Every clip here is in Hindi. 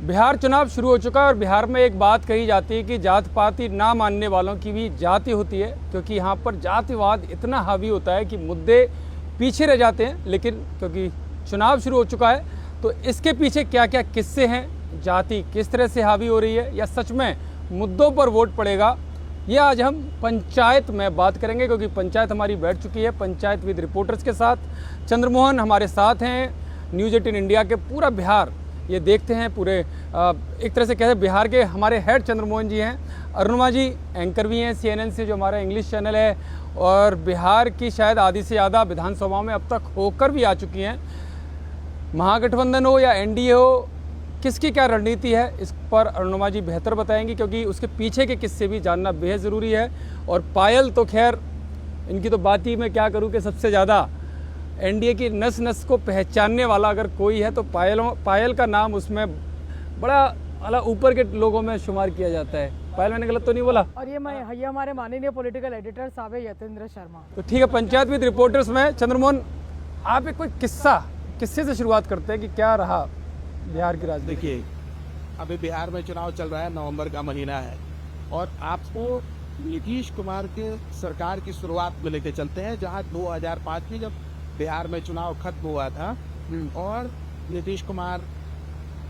बिहार चुनाव शुरू हो चुका है और बिहार में एक बात कही जाती है कि जात पाति ना मानने वालों की भी जाति होती है, क्योंकि यहाँ पर जातिवाद इतना हावी होता है कि मुद्दे पीछे रह जाते हैं। लेकिन क्योंकि चुनाव शुरू हो चुका है तो इसके पीछे क्या क्या किस्से हैं, जाति किस तरह से हावी हो रही है या सच में मुद्दों पर वोट पड़ेगा, ये आज हम पंचायत में बात करेंगे। क्योंकि पंचायत हमारी बैठ चुकी है पंचायत विद रिपोर्टर्स के साथ। चंद्रमोहन हमारे साथ हैं, न्यूज़ 18 इंडिया के पूरा बिहार ये देखते हैं, पूरे एक तरह से कहते हैं बिहार के हमारे हेड चंद्रमोहन जी हैं। अरुणिमा जी एंकर भी हैं CNN से, जो हमारा इंग्लिश चैनल है, और बिहार की शायद आधी से ज़्यादा विधानसभाओं में अब तक होकर भी आ चुकी हैं। महागठबंधन हो या NDA हो, किसकी क्या रणनीति है इस पर अरुणिमा जी बेहतर बताएंगी, क्योंकि उसके पीछे के किस्से भी जानना बेहद ज़रूरी है। और पायल तो खैर इनकी तो बात ही मैं क्या करूँ कि सबसे ज़्यादा NDA की नस नस को पहचानने वाला अगर कोई है तो पायल का नाम उसमें बड़ा ऊपर के लोगों में शुमार किया जाता है। पायल, मैंने गलत तो नहीं बोला? और ये हमारे माननीय पॉलिटिकल एडिटर साहब है यतेंद्र शर्मा। तो ठीक है, पंचायत विद रिपोर्टर्स में चंद्रमोहन, आप एक कोई किस्से से शुरुआत करते हैं कि क्या रहा बिहार की राजनीति। देखिए, अभी बिहार में चुनाव चल रहा है, नवंबर का महीना है, और आपको नीतीश कुमार के सरकार की शुरुआत में लेके चलते हैं, जहां 2005 में जब बिहार में चुनाव खत्म हुआ था और नीतीश कुमार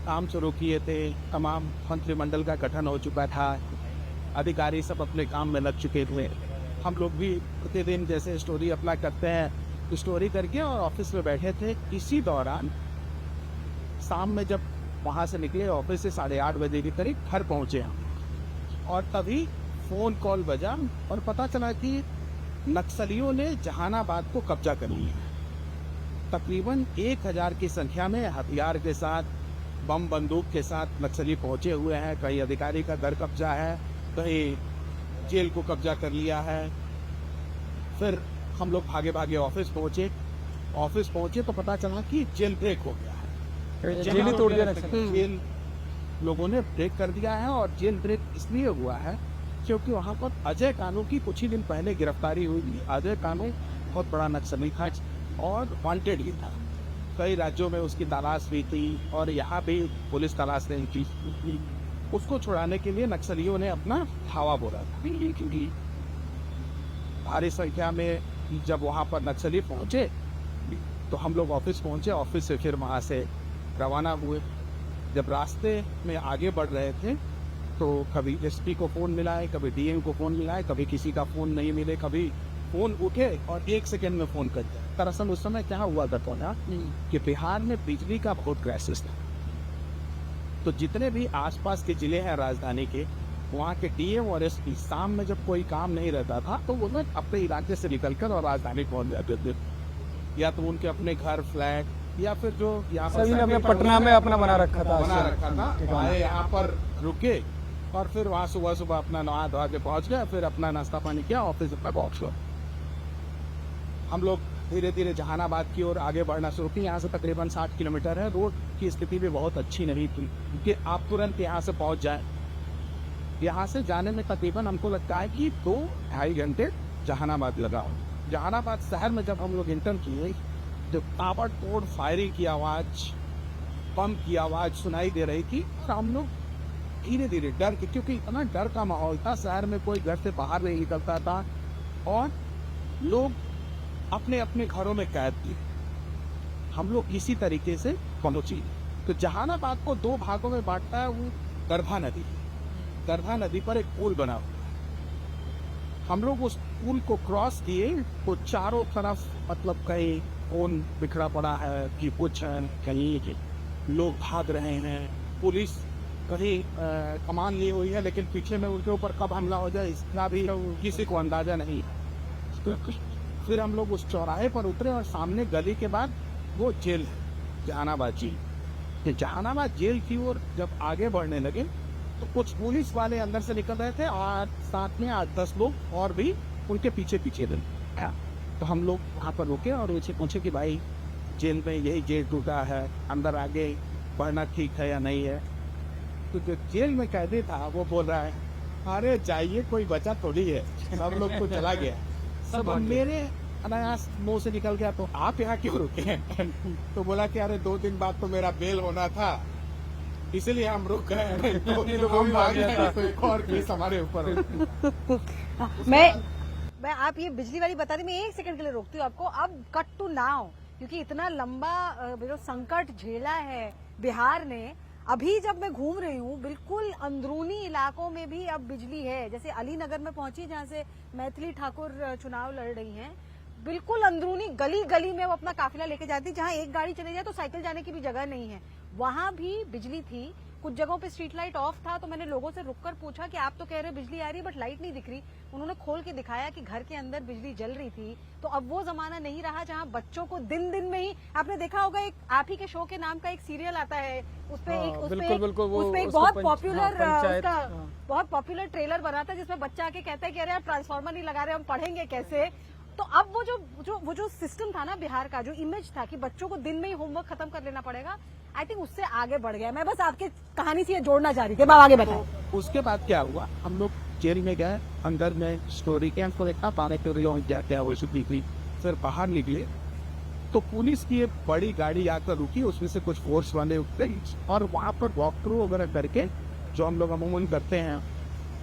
काम शुरू किए थे, तमाम मंत्रिमंडल का गठन हो चुका था, अधिकारी सब अपने काम में लग चुके थे। हम लोग भी प्रतिदिन जैसे स्टोरी अपना करते हैं, स्टोरी करके और ऑफिस में बैठे थे। इसी दौरान शाम में जब वहाँ से निकले ऑफिस से 8:30 बजे के करीब घर पहुँचे हम, और तभी फ़ोन कॉल बजा और पता चला कि नक्सलियों ने जहानाबाद को कब्जा कर लिया। तकरीबन 1000 की संख्या में हथियार के साथ, बम बंदूक के साथ नक्सली पहुंचे हुए हैं। कहीं अधिकारी का घर कब्जा है, कहीं जेल को कब्जा कर लिया है। फिर हम लोग भागे भागे ऑफिस पहुंचे तो पता चला कि जेल ब्रेक हो गया है। जेल ही तोड़ दिया नक्सली। जेल लोगों ने ब्रेक कर दिया है, और जेल ब्रेक इसलिए हुआ है क्योंकि वहाँ पर अजय कानू की कुछ ही दिन पहले गिरफ्तारी हुई थी। अजय कानू बहुत बड़ा नक्सली था और वांटेड भी था। कई राज्यों में उसकी तलाश भी थी और यहाँ भी पुलिस तलाश रही थी। उसको छुड़ाने के लिए नक्सलियों ने अपना धावा बोला था, क्योंकि भारी संख्या में जब वहाँ पर नक्सली पहुँचे तो हम लोग ऑफिस पहुँचे। ऑफिस से फिर वहाँ से रवाना हुए। जब रास्ते में आगे बढ़ रहे थे तो कभी SP को फ़ोन मिलाए, कभी DM को फ़ोन मिलाए, कभी किसी का फ़ोन नहीं मिले, कभी फ़ोन उठे और 1 सेकेंड में फ़ोन कर दिया। दरअसल उस समय क्या हुआ था कि बिहार में बिजली का बहुत क्राइसिस था। तो जितने भी आसपास के ज़िले हैं राजधानी के, वहाँ के DM और SP शाम में जब कोई काम नहीं रहता था तो वो लोग अपने इलाके से निकलकर और राजधानी पहुँच जाते थे, या तो उनके अपने घर, फ्लैट, या फिर जो यहाँ पर पटना में अपना बना रखा था, यहाँ पर रुके और फिर वहाँ सुबह अपना नहा धोआ के पहुँच गए, फिर अपना नाश्ता पानी किया, ऑफिस में पहुँच गए। हम लोग धीरे धीरे जहानाबाद की ओर आगे बढ़ना शुरू किया। यहाँ से तकरीबन 60 किलोमीटर है। रोड की स्थिति भी बहुत अच्छी नहीं थी क्योंकि आप तुरंत यहाँ से पहुँच जाए। यहाँ से जाने में तकरीबन हमको लगता है कि 2-2.5 घंटे जहानाबाद लगा हो। जहानाबाद शहर में जब हम लोग इंटर किए, जब ताबड़तोड़ फायरिंग की आवाज़, बम की आवाज़ सुनाई दे रही थी, और हम लोग धीरे धीरे डर के, क्योंकि इतना डर का माहौल था, शहर में कोई घर से बाहर नहीं निकलता था और लोग अपने अपने घरों में कैद थे। हम लोग इसी तरीके से पहुंची। तो जहानाबाद को 2 भागों में बांटता है वो दरभा नदी पर एक पुल बना हुआ है। हम लोग उस पुल को क्रॉस किए तो चारों तरफ मतलब कहीं खून बिखरा पड़ा है कि कुछ कहीं लोग भाग रहे हैं, पुलिस कहीं कमान ली हुई है, लेकिन पीछे में उनके ऊपर कब हमला हो जाए इसका भी किसी को अंदाजा नहीं। तो फिर हम लोग उस चौराहे पर उतरे और सामने गली के बाद वो जेल है, जहानाबाद जेल। जहानाबाद जेल की ओर जब आगे बढ़ने लगे तो कुछ पुलिस वाले अंदर से निकल रहे थे और साथ में 8-10 लोग और भी उनके पीछे थे। तो हम लोग वहाँ पर रुके और उनसे पूछे कि भाई जेल में यही जेल टूटा है, अंदर आगे बढ़ना ठीक है या नहीं है। तो जो जेल में कैदी था वो बोल रहा है, अरे जाइए कोई बचा थोड़ी है, सब लोग तो चला गया। सब मेरे अनायास मुंह से निकल गया, तो आप यहाँ क्यों रुके हैं? तो बोला कि अरे 2 दिन बाद तो मेरा बेल होना था, इसीलिए हम रुक गए, नहीं तो हम भाग गए तो एक और केस हमारे ऊपर। मैं आप ये बिजली वाली बता दी, मैं एक सेकंड के लिए रोकती हूँ आपको। अब कट टू नाउ, क्योंकि इतना लंबा जो संकट झेला है बिहार ने, अभी जब मैं घूम रही हूँ बिल्कुल अंदरूनी इलाकों में भी अब बिजली है। जैसे अलीनगर में पहुंची जहाँ से मैथिली ठाकुर चुनाव लड़ रही हैं, बिल्कुल अंदरूनी गली गली में वो अपना काफिला लेके जाती, जहाँ एक गाड़ी चले जाए तो साइकिल जाने की भी जगह नहीं है, वहां भी बिजली थी। कुछ जगहों पे स्ट्रीट लाइट ऑफ था, तो मैंने लोगों से रुककर पूछा कि आप तो कह रहे हो बिजली आ रही है बट लाइट नहीं दिख रही। उन्होंने खोल के दिखाया कि घर के अंदर बिजली जल रही थी। तो अब वो जमाना नहीं रहा जहां बच्चों को दिन दिन में ही, आपने देखा होगा एक आप ही के शो के नाम का एक सीरियल आता है, उसपे एक बहुत पॉपुलर ट्रेलर बना था जिसमें बच्चा आके कहता है कि अरे आप ट्रांसफार्मर नहीं लगा रहे, हम पढ़ेंगे कैसे। तो अब वो जो सिस्टम था ना बिहार का, जो इमेज था कि बच्चों को दिन में ही होमवर्क खत्म कर लेना पड़ेगा, आई थिंक उससे आगे बढ़ गया। मैं बस आपके कहानी से ये जोड़ना चाह रही थी, मैं आगे बताऊं। तो उसके बाद क्या हुआ, हम लोग जेल में गए, अंदर में स्टोरी कैंप को देखा, पाने के क्या वो निकली, फिर बाहर निकले तो पुलिस की एक बड़ी गाड़ी आकर रुकी, उसमें से कुछ फोर्स वाले उतरे और वहां पर वॉक थ्रू वगैरह करके, जो हम लोग अमूमन करते हैं,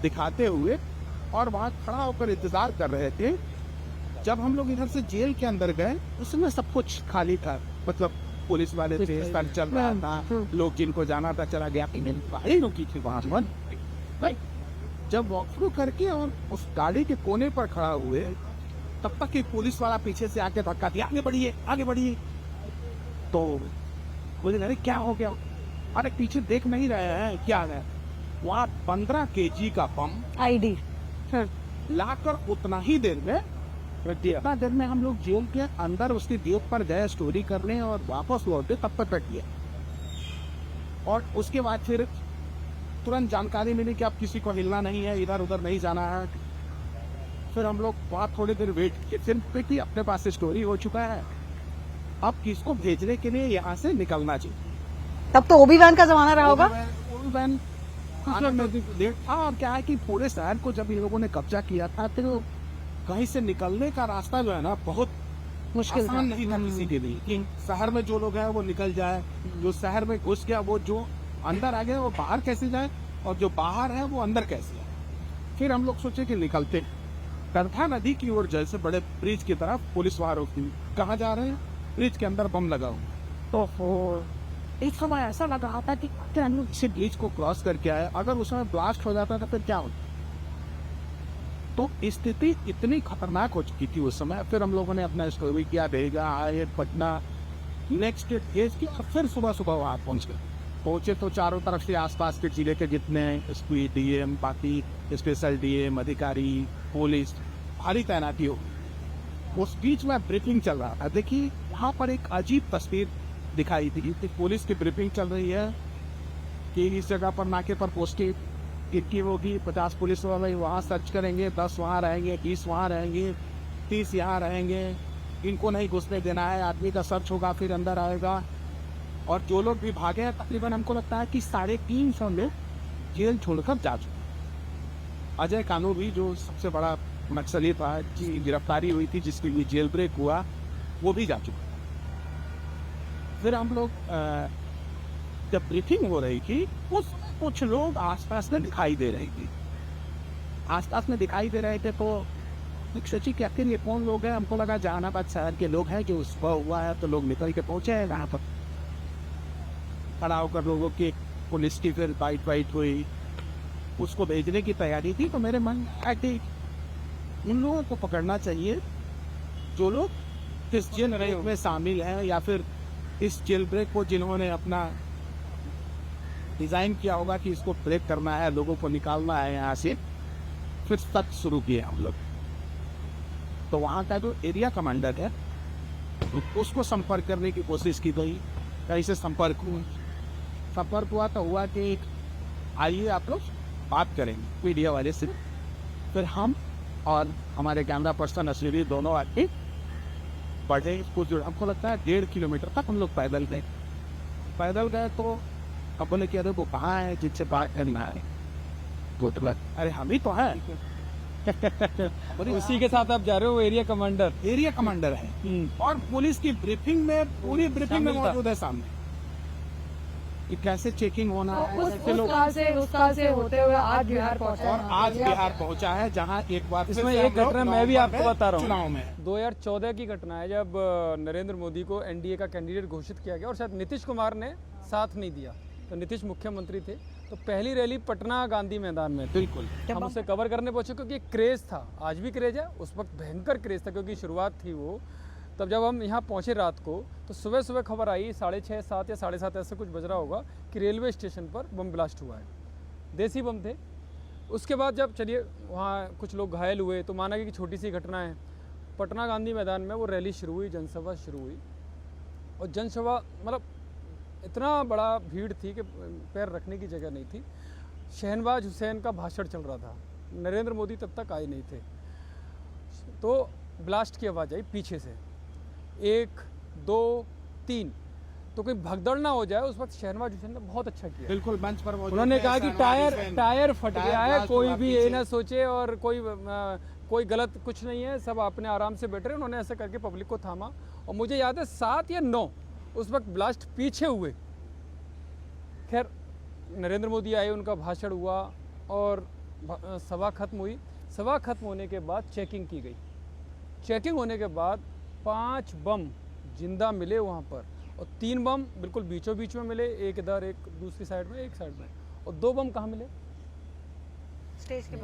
दिखाते हुए और वहां खड़ा होकर इंतजार कर रहे थे। जब हम लोग इधर से जेल के अंदर गए, उसमें सब कुछ खाली था, मतलब पुलिस वाले थे, सर चल रहा था, लोग जिनको जाना था चला गया, गाड़ी रुकी थी वहां पर। जब वॉक थ्रू करके और उस गाड़ी के कोने पर खड़ा हुए, तब तक एक पुलिस वाला पीछे से आके धक्का दिया, आगे बढ़िए आगे बढ़िए। तो बोले अरे क्या हो गया, अरे पीछे देख नहीं रहे हैं क्या है। वहाँ 15 kg का बम आईडी लाकर उतना ही देर में रख दिया। उतना देर में हम लोग जेल के अंदर उसकी गेट पर गए स्टोरी करने और वापस लौटे, तब तक रख दिया। और उसके बाद फिर तुरंत जानकारी मिली कि अब किसी को हिलना नहीं है, इधर उधर नहीं जाना है। फिर हम लोग वहाँ थोड़ी देर वेट किए, फिर कि अपने पास से स्टोरी हो चुका है, अब किसको भेजने के लिए यहाँ से निकलना चाहिए। तब तो ओबी वैन का जमाना रहा होगा। ओबी वैन लेट था। और क्या है कि पूरे शहर को जब इन लोगों ने कब्जा किया था, तो कहीं से निकलने का रास्ता जो है ना बहुत मुश्किल आसान नहीं था किसी के लिए कि शहर में जो लोग हैं वो निकल जाए, जो शहर में घुस गया वो जो अंदर आ गया वो बाहर कैसे जाए, और जो बाहर है वो अंदर कैसे जाए। फिर हम लोग सोचे कि निकलते करथा नदी की ओर, जैसे बड़े ब्रिज की तरफ पुलिस वहां रोकती, कहाँ जा रहे हैं, ब्रिज के अंदर बम लगा हुआ। तो एक समय ऐसा लग रहा था कि हम लोग इसे ब्रिज को क्रॉस करके आए, अगर उसमें ब्लास्ट हो जाता था फिर क्या होता। तो स्थिति इतनी खतरनाक हो चुकी थी उस समय। फिर हम लोगों ने अपना स्टोरी किया, भेजा, आए पटना, नेक्स्ट डेज की फिर सुबह सुबह वहाँ पहुंचे तो चारों तरफ से आसपास के जिले के जितने एसपी, डीएम, बाकी स्पेशल डीएम, अधिकारी, पुलिस, भारी तैनाती हो। उस बीच में ब्रीफिंग चल रहा था। देखिए वहाँ पर एक अजीब तस्वीर दिखाई थी कि पुलिस की ब्रीफिंग चल रही है कि इस जगह पर नाके पर पोस्टेड इतनी होगी, 50 पुलिस वाले वहाँ सर्च करेंगे, 10 वहाँ रहेंगे, 20 वहाँ रहेंगे, 30 यहाँ रहेंगे, इनको नहीं घुसने देना है, आदमी का सर्च होगा फिर अंदर आएगा। और जो लोग भी भागे हैं तकरीबन हमको लगता है कि 350 लोग जेल छोड़कर जा चुके। अजय कानू भी जो सबसे बड़ा नक्सली था, जिसकी गिरफ्तारी हुई थी, जिसके लिए जेल ब्रेक हुआ, वो भी जा चुका। फिर हम लोग जब ब्रीफिंग हो रही थी, उस कुछ लोग आसपास में दिखाई दे रहे थे, आसपास में दिखाई दे रहे थे। तो एक सोची कि आखिर ये कौन लोग हैं। हमको लगा जहानाबाद शहर के लोग हैं, जो सुबह हुआ है तो लोग निकल के पहुंचे हैं वहाँ पर। खड़ा होकर लोगों की पुलिस की फिर बाइट हुई, उसको भेजने की तैयारी थी। तो मेरे मन में उन लोगों को पकड़ना चाहिए जो लोग इस जेल ब्रेक में शामिल हैं, या फिर इस जेल ब्रेक को जिन्होंने अपना डिजाइन किया होगा कि इसको ब्रेक करना है, लोगों को निकालना है यहाँ से। फिर सर्च शुरू किए हम लोग। तो वहाँ का जो एरिया कमांडर है उसको संपर्क करने की कोशिश की गई, कहीं से संपर्क हुआ तो हुआ कि आइए आप लोग बात करेंगे मीडिया वाले से। फिर हम और हमारे कैमरा पर्सन असली दोनों आके बढ़े कुछ, हमको लगता है 1.5 किलोमीटर तक हम लोग पैदल गए। तो अब बोले कि अरे वो कहाँ है जिससे बात करना है। अरे हम ही तो हैं। उसी के साथ आप जा रहे हो, एरिया कमांडर है और पुलिस की ब्रीफिंग में, पूरी ब्रीफिंग में मौजूद है सामने। कि कैसे चेकिंग होना है, कैसे लोग उस काल से होते हुए आज बिहार पहुंचा और आज बिहार पहुंचा है, जहां एक बार फिर इसमें से एक हम लोग घटना मैं भी नवंबर आपको में बता रहा चुनाव हूँ। में 2014 की घटना है जब नरेंद्र मोदी को एनडीए का कैंडिडेट घोषित किया गया और शायद नीतीश कुमार ने साथ नहीं दिया, तो नीतीश मुख्यमंत्री थे, तो पहली रैली पटना गांधी मैदान में थी। बिल्कुल हम उसे कवर करने पहुंचे क्योंकि एक क्रेज़ था, आज भी क्रेज़ है, उस वक्त भयंकर क्रेज़ था क्योंकि शुरुआत थी वो। तब जब हम यहाँ पहुँचे रात को तो सुबह सुबह खबर आई 6:30, 7 या 7:30 ऐसे कुछ बज रहा होगा कि रेलवे स्टेशन पर बम ब्लास्ट हुआ है। देसी बम थे। उसके बाद जब चलिए वहाँ कुछ लोग घायल हुए तो माना कि छोटी सी घटना है। पटना गांधी मैदान में वो रैली शुरू हुई, जनसभा शुरू हुई और जनसभा मतलब इतना बड़ा भीड़ थी कि पैर रखने की जगह नहीं थी। शहनवाज हुसैन का भाषण चल रहा था, नरेंद्र मोदी तब तक आए नहीं थे, तो ब्लास्ट की आवाज़ आई पीछे से, 1 2 3, तो कोई भगदड़ ना हो जाए। उस वक्त शहनवाज हुसैन ने बहुत अच्छा किया। बिल्कुल मंच पर मौजूद उन्होंने थे कहा कि शहनवाज हुसैन। टायर फट टायर गया है, ब्लास्ट कोई हुआ भी ये पीछे। ना सोचे और कोई गलत कुछ नहीं है, सब अपने आराम से बैठ रहे। उन्होंने ऐसे करके पब्लिक को थामा और मुझे याद है 7 या 9 उस वक्त ब्लास्ट पीछे हुए। खैर नरेंद्र मोदी आए, उनका भाषण हुआ और सभा खत्म हुई। सभा खत्म होने के बाद चेकिंग की गई। चेकिंग होने के बाद 5 बम जिंदा मिले वहाँ पर और 3 बम बिल्कुल बीचों बीच में मिले, एक इधर एक दूसरी साइड में, एक साइड में, और 2 बम कहाँ मिले? स्टेज के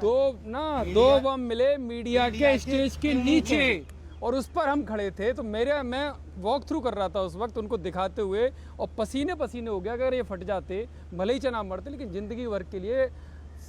दो बम मिले मीडिया के स्टेज के नीचे और उस पर हम खड़े थे। तो मैं वॉक थ्रू कर रहा था उस वक्त उनको दिखाते हुए और पसीने पसीने हो गया। अगर ये फट जाते भले ही चना मरते, लेकिन ज़िंदगी भर के लिए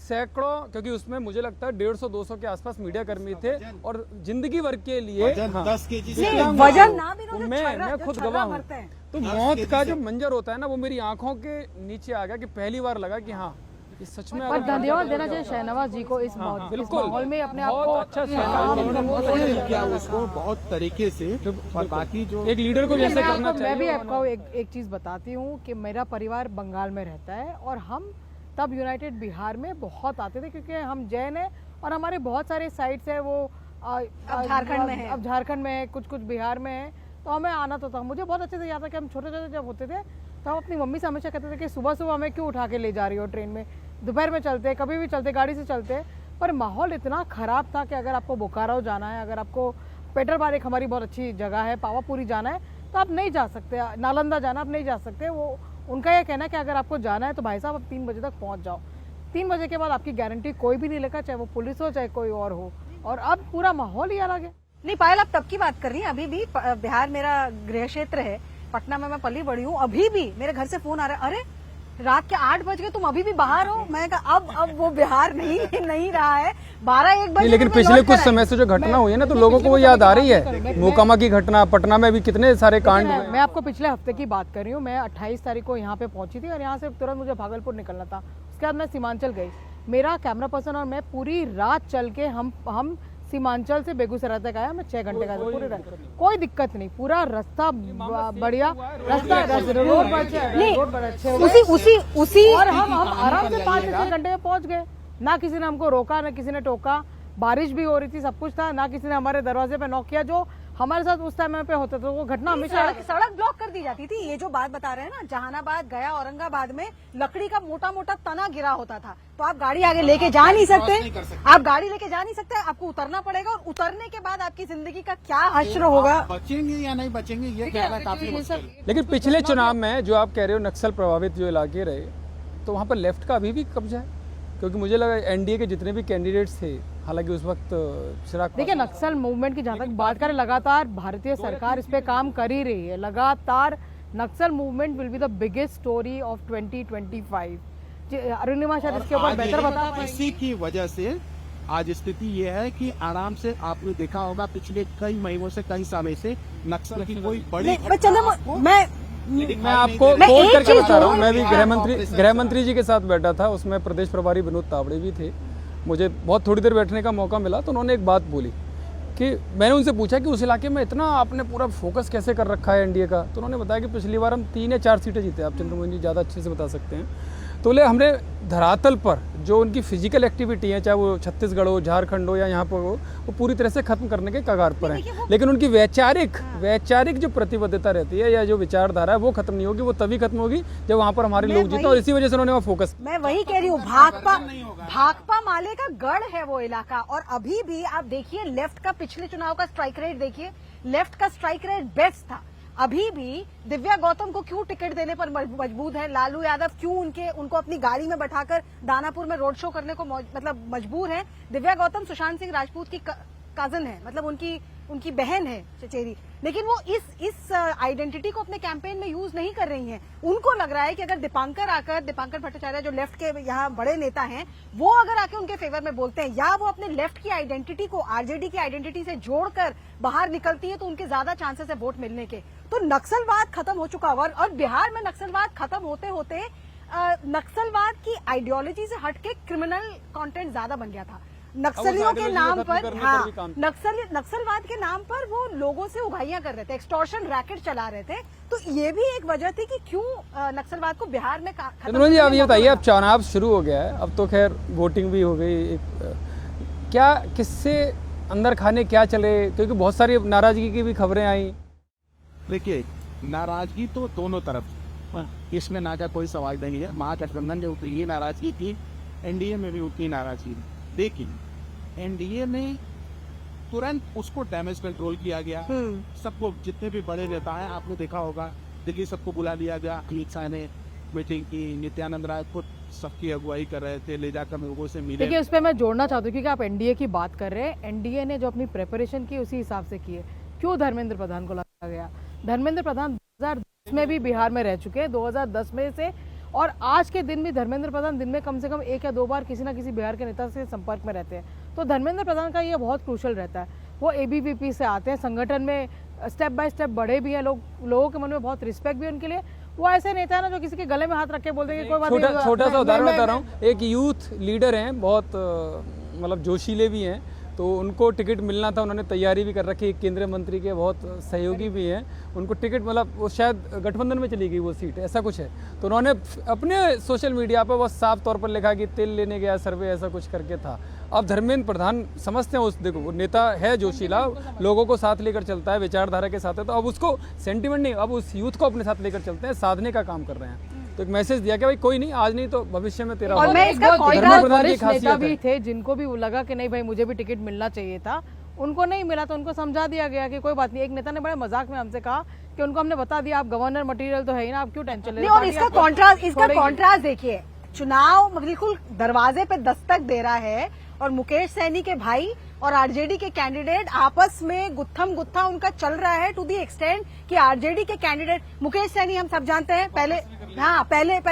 सैकड़ों, क्योंकि उसमें मुझे लगता है 150-200 के आसपास मीडिया कर्मी थे और जिंदगी भर के लिए वजन 10 केजी से नहीं, कम वजन था। ना भी तो जो मैं छर्रा खुद छर्रा गवाह हूँ। मरते हैं। तो 10 मौत केजी का से। जो मंजर होता है ना, वो मेरी आंखों के नीचे आ गया कि पहली बार लगा कि हाँ ये सच में। पर धन्यवाद देना चाहिए शहनवाज जी को इस बिल्कुल। माहौल में अपने आप बहुत को अच्छा उन्होंने बहुत काम अच्छा किया उसको बहुत तरीके से, और बाकी जो एक लीडर को जैसे करना मैं भी चाहिए। आपको एक चीज़ बताती हूँ कि मेरा परिवार बंगाल में रहता है और हम तब यूनाइटेड बिहार में बहुत आते थे क्योंकि हम जैन हैं और हमारे बहुत सारे साइट्स है वो अब झारखंड में है। अब झारखंड में है, कुछ भबिहार में है, तो हमें आना तो था। मुझे बहुत अच्छे से याद है कि हम छोटे छोटे जब होते थे तो हम अपनी मम्मी से हमेशा कहते थे कि सुबह सुबह हमें क्यों उठा के ले जा रही हो ट्रेन में, दोपहर में चलते, कभी भी चलते, गाड़ी से चलते। पर माहौल इतना ख़राब था कि अगर आपको बोकारो जाना है, अगर आपको पेटरबार एक हमारी बहुत अच्छी जगह है, पावापुरी जाना है तो आप नहीं जा सकते, नालंदा जाना आप नहीं जा सकते। वो उनका ये कहना है कि अगर आपको जाना है तो भाई साहब आप 3 बजे तक पहुंच जाओ। 3 बजे के बाद आपकी गारंटी कोई भी नहीं लेगा, चाहे वो पुलिस हो चाहे कोई और हो। और अब पूरा माहौल ही अलग है। नहीं पायल, आप तब की बात कर रही हैं। अभी भी बिहार मेरा गृह क्षेत्र है, पटना में मैं पली बड़ी हूँ। अभी भी मेरे घर से फोन आ रहा है, अरे रात के 8 बज गए, तुम अभी भी बाहर हो। मैं कहा अब वो बिहार नहीं रहा है, 12-1 बजे। लेकिन पिछले कुछ समय से जो घटना हुई है ना, तो लोगों को वो याद आ रही है। मोकामा की घटना, पटना में भी कितने सारे कांड हुए। मैं आपको पिछले हफ्ते की बात कर रही हूँ। मैं 28 तारीख को यहाँ पे पहुंची थी और यहाँ से तुरंत मुझे भागलपुर निकलना था। उसके बाद मैं सीमांचल गई। मेरा कैमरा पर्सन और मैं पूरी रात चल के हम सीमांचल से बेगूसराय तक आया। मैं 6 घंटे का था, पूरी रात कोई दिक्कत नहीं, पूरा रास्ता बढ़िया, रास्ता रोड बड़े अच्छे उसी और हम आराम से 5-6 घंटे में पहुंच गए। ना किसी ने हमको रोका, ना किसी ने टोका। बारिश भी हो रही थी, सब कुछ था, ना किसी ने हमारे दरवाजे पे नॉक किया। जो हमारे साथ उस टाइम पे होता था वो घटना हमेशा सड़क ब्लॉक कर दी जाती थी। ये जो बात बता रहे हैं ना, जहानाबाद गया औरंगाबाद में लकड़ी का मोटा मोटा तना गिरा होता था, तो आप गाड़ी आगे लेके जा नहीं सकते, आप गाड़ी लेके जा नहीं सकते, आपको उतरना पड़ेगा। और उतरने के बाद आपकी जिंदगी का क्या हश्र होगा, बचेंगे या नहीं बचेंगे ये कहना काफी मुश्किल। लेकिन पिछले चुनाव में जो आप कह रहे हो नक्सल प्रभावित जो इलाके रहे, तो वहाँ पर लेफ्ट का अभी भी कब्जा है, क्योंकि मुझे लगा एनडीए के जितने भी कैंडिडेट्स थे, हालांकि उस वक्त चिराग, देखिए नक्सल मूवमेंट की जहाँ तक बात करें, लगातार भारतीय सरकार इस पे काम कर ही रही है। लगातार Naxal movement will be the biggest story of 2025। Arunima शायद इसके ऊपर बेहतर बता पाएंगी। इसी की वजह से आज स्थिति ये है कि आराम से आपने देखा होगा पिछले कई महीनों से, कई समय से नक्सल की कोई बड़ी मैं आपको कोट करके बता रहा हूँ। मैं भी गृह मंत्री जी के साथ बैठा था, उसमें प्रदेश प्रभारी विनोद तावड़े भी थे। मुझे बहुत थोड़ी देर बैठने का मौका मिला, तो उन्होंने एक बात बोली कि मैंने उनसे पूछा कि उस इलाके में इतना आपने पूरा फोकस कैसे कर रखा है एनडीए का। तो उन्होंने बताया कि पिछली बार हम 3 या 4 सीटें जीते। आप चंद्रमोहन जी ज़्यादा अच्छे से बता सकते हैं। तो बोले हमने धरातल पर जो उनकी फिजिकल एक्टिविटी है, चाहे वो छत्तीसगढ़ हो, झारखंड हो या यहाँ पर हो, वो पूरी तरह से खत्म करने के कगार पर देखिए हैं। लेकिन उनकी वैचारिक जो प्रतिबद्धता रहती है या जो विचारधारा है वो खत्म नहीं होगी, वो तभी खत्म होगी जब वहाँ पर हमारे लोग जीते, और इसी वजह से उन्होंने वहाँ फोकस। मैं वही कह रही हूँ, भाकपा माले का गढ़ है वो इलाका। और अभी भी आप देखिए लेफ्ट का पिछले चुनाव का स्ट्राइक रेट देखिए, लेफ्ट का स्ट्राइक रेट बेस्ट था। अभी भी दिव्या गौतम को क्यों टिकट देने पर मजबूर है, लालू यादव क्यों उनको अपनी गाड़ी में बैठाकर दानापुर में रोड शो करने को मतलब मजबूर है। दिव्या गौतम सुशांत सिंह राजपूत की कजन है, मतलब उनकी बहन है चचेरी, लेकिन वो इस आइडेंटिटी को अपने कैंपेन में यूज नहीं कर रही हैं। उनको लग रहा है कि अगर दीपांकर भट्टाचार्य जो लेफ्ट के यहाँ बड़े नेता हैं, वो अगर आके उनके फेवर में बोलते हैं या वो अपने लेफ्ट की आइडेंटिटी को आरजेडी की आइडेंटिटी से जोड़कर बाहर निकलती है, तो उनके ज्यादा चांसेस है वोट मिलने के। तो नक्सलवाद खत्म हो चुका होगा, और बिहार में नक्सलवाद खत्म होते होते नक्सलवाद की आइडियोलॉजी से हटके क्रिमिनल कंटेंट ज्यादा बन गया था। नक्सलियों के नाम पर, हाँ, नक्सलवाद के नाम पर वो लोगों से उगाइयां कर रहे थे, एक्सटॉर्शन रैकेट चला रहे थे। तो ये भी एक वजह थी कि क्यों नक्सलवाद को बिहार में खत्म। जी अब ये बताइए, अब चुनाव शुरू हो गया है, अब तो खैर वोटिंग भी हो गई, क्या किससे अंदर खाने क्या चले, क्योंकि बहुत सारी नाराजगी की भी खबरें आई। देखिए, नाराजगी तो दोनों तरफ, इसमें ना का कोई सवाल नहीं है। महागठबंधन ने उतनी नाराजगी थी, एनडीए में भी उतनी नाराजगी थी। लेकिन एनडीए में तुरंत उसको डैमेज कंट्रोल किया गया। सबको, जितने भी बड़े नेता हैं, आपने देखा होगा, दिल्ली सबको बुला लिया गया। अमित शाह ने मीटिंग की, नित्यानंद राय खुद सबकी अगुवाई कर रहे थे, ले जाकर लोगों से मिले। देखिए, उस पर मैं जोड़ना चाहती हूँ, क्योंकि आप एनडीए की बात कर रहे हैं, एनडीए ने जो अपनी प्रिपरेशन की उसी हिसाब से की है। क्यों धर्मेंद्र प्रधान को लगा गया? धर्मेंद्र प्रधान 2010 में भी बिहार में रह चुके हैं, 2010 में से, और आज के दिन भी धर्मेंद्र प्रधान दिन में कम से कम 1 या 2 बार किसी ना किसी बिहार के नेता से संपर्क में रहते हैं। तो धर्मेंद्र प्रधान का ये बहुत क्रूशल रहता है। वो एबीवीपी से आते हैं, संगठन में स्टेप बाय स्टेप बढ़े भी हैं, लोगों के मन में बहुत रिस्पेक्ट भी है उनके लिए। वो ऐसे नेता है ना जो किसी के गले में हाथ रख के बोल देंगे कोई बात नहीं। छोटा सा उदाहरण बता रहा हूँ, एक यूथ लीडर हैं, बहुत मतलब जोशीले भी हैं, तो उनको टिकट मिलना था, उन्होंने तैयारी भी कर रखी, एक केंद्रीय मंत्री के बहुत सहयोगी भी हैं, उनको टिकट मतलब वो शायद गठबंधन में चली गई वो सीट, ऐसा कुछ है। तो उन्होंने अपने सोशल मीडिया पर बहुत साफ तौर पर लिखा कि तेल लेने गया सर्वे, ऐसा कुछ करके था। अब धर्मेंद्र प्रधान समझते हैं, उस देखो वो नेता है जोशीला, लोगों को साथ लेकर चलता है, विचारधारा के साथ है, तो अब उसको सेंटिमेंट नहीं, अब उस यूथ को अपने साथ लेकर चलते हैं, साधने का काम कर रहे हैं। तो एक मैसेज दिया कि भाई कोई नहीं, आज नहीं तो भविष्य में तेरा। और मैं इसका वरिष्ठ नेता भी थे जिनको भी लगा कि नहीं भाई मुझे भी टिकट मिलना चाहिए था, उनको नहीं मिला तो उनको समझा दिया गया कि कोई बात नहीं। एक नेता ने बड़े मजाक में हमसे कहा कि उनको हमने बता दिया, आप गवर्नर मटेरियल तो है ही ना, आप क्यों टेंशन ले रहे हैं। और इसका कॉन्ट्रास्ट देखिए, चुनाव बिल्कुल दरवाजे पे दस्तक दे रहा है, और मुकेश सहनी के भाई और आरजेडी के कैंडिडेट आपस में गुत्थम गुत्था उनका चल रहा है, टू दी एक्सटेंट कि आरजेडी के कैंडिडेट मुकेश सहनी हम सब जानते हैं, पहले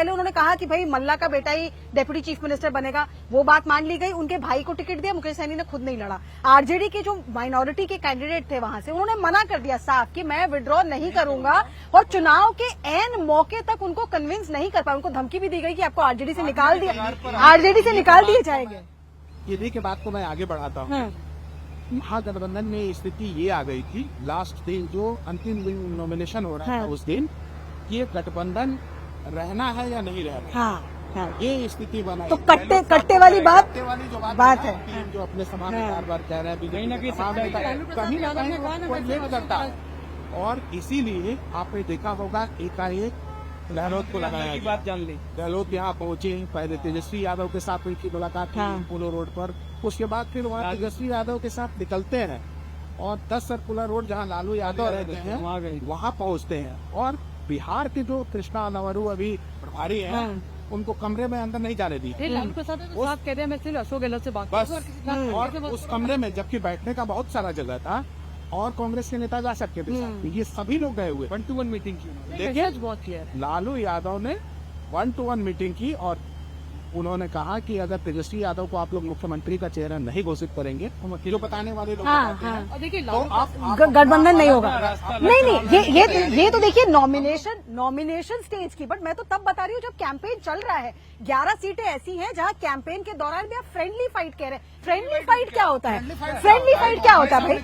उन्होंने कहा कि भाई मल्ला का बेटा ही डेप्यूटी चीफ मिनिस्टर बनेगा, वो बात मान ली गई, उनके भाई को टिकट दिया, मुकेश सहनी ने खुद नहीं लड़ा। आरजेडी के जो माइनॉरिटी के कैंडिडेट थे वहां से, उन्होंने मना कर दिया साफ कि मैं विड्रॉ नहीं करूंगा, और चुनाव के एन मौके तक उनको कन्विंस नहीं कर पाए। उनको धमकी भी दी गई कि आपको आरजेडी से निकाल दिए जाएंगे। ये के बात को मैं आगे बढ़ाता हूँ। महागठबंधन में स्थिति ये आ गई थी लास्ट दिन, जो अंतिम दिन नॉमिनेशन हो रहा था उस दिन, ये गठबंधन रहना है या नहीं रहना, ये स्थिति बनाई। तो कट्टे वाली बात जो है, जो अपने समाज में बार बार कह रहे हैं, कहीं ना कहीं कोई लेट करता है, और इसीलिए आपने देखा होगा एकाएक गहलोत को लगाया की बात जान ली। गहलोत यहाँ पहुंचे, पहले तेजस्वी यादव के साथ उनकी मुलाकात हुई पोलो रोड पर, उसके बाद फिर वहाँ तेजस्वी यादव के साथ निकलते हैं और 10 सर्कुलर रोड जहाँ लालू यादव रहते हैं वहाँ पहुँचते हैं, और बिहार के जो कृष्णा नवरू अभी प्रभारी हैं, उनको कमरे में अंदर नहीं जाने दी। लालू प्रसाद कह रहे हैं मैं सिर्फ अशोक गहलोत से बात बस, और उस कमरे में जबकि बैठने का बहुत सारा जगह था और कांग्रेस के नेता जा सकते थे, ये सभी लोग गए हुए 1-to-1 मीटिंग की। देखिए, बहुत क्लियर, लालू यादव ने 1-to-1 मीटिंग की, और उन्होंने कहा कि अगर तेजस्वी यादव को आप लोग मुख्यमंत्री का चेहरा नहीं घोषित करेंगे, जो बताने वाले लोग बताते हैं, देखिए तो गठबंधन नहीं होगा। नहीं, ये तो देखिए नॉमिनेशन स्टेज की, बट मैं तो तब बता रही हूँ जब कैंपेन चल रहा है। 11 सीटें ऐसी हैं जहाँ कैंपेन के दौरान भी आप फ्रेंडली फाइट कह रहे हैं। फ्रेंडली फाइट क्या होता है भाई?